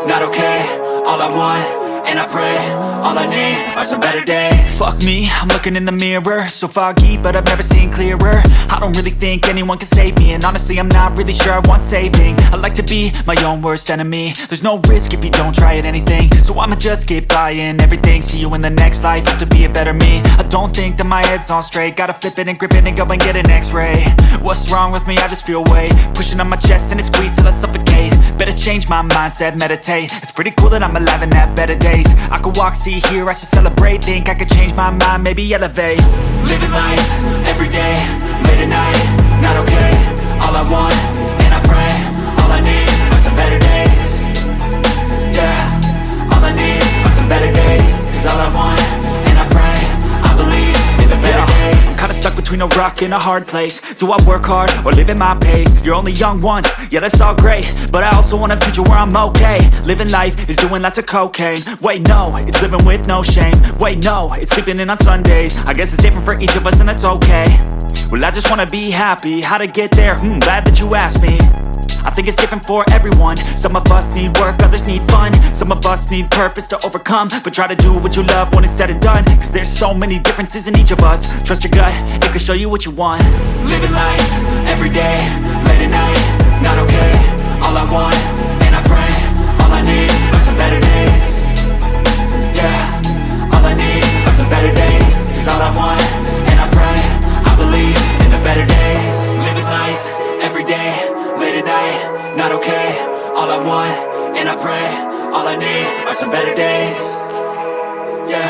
not okay. All I want, and I pray, all I need are some better days. Fuck me, I'm looking in the mirror, so foggy, but I've never seen clearer. I don't really think anyone can save me, and honestly I'm not really sure I want saving. I like to be my own worst enemy. There's no risk if you don't try at anything, so I'ma just keep buying everything. See you in the next life, have to be a better me. I don't think that my head's on straight, gotta flip it and grip it and go and get an x-ray. What's wrong with me? I just feel weight pushing on my chest and it squeezes till I suffocate. Better change my mindset, meditate. It's pretty cool that I'm alive and have better days. I could walk, see, hear, I should celebrate. Think I could change my mind, maybe elevate. Living life, everyday, late at night, not okay. All I want, and I pray, all I need are some better days. Yeah, all I need are some better days. Cause all I want, and I pray, I believe in the better days. I'm kinda stuck between a rock and a hard place. Do I work hard or live at my pace? You're only young once, yeah that's all great, but I also want a future where I'm okay. Living life is doing lots of cocaine. Wait no, it's living with no shame. Wait no, it's sleeping in on Sundays. I guess it's different for each of us and that's okay. Well I just wanna be happy, how to get there? Glad that you asked me. I think it's different for everyone. Some of us need work, others need fun. Some of us need purpose to overcome. But try to do what you love when it's said and done. Cause there's so many differences in each of us. Trust your gut, it can show you what you want. Living life, everyday, late at night, not okay. All I want, and I pray, all I need are some better days. Yeah, all I need are some better days. Cause all I want, and I pray, I believe in the better days. Living life, everyday, late at night, not okay. All I want, and I pray, all I need are some better days. Yeah,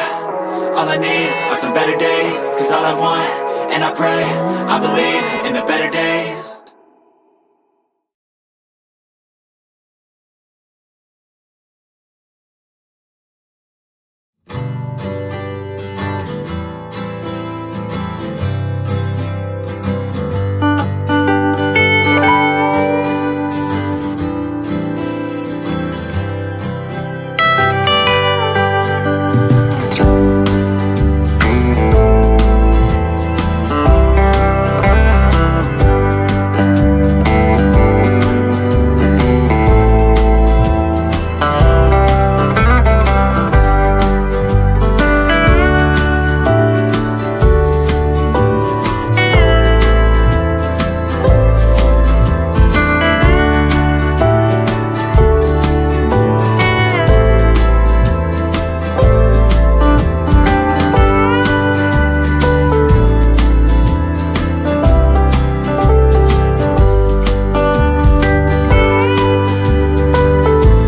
all I need are some better days. Cause all I want, and I pray, I believe in the better days.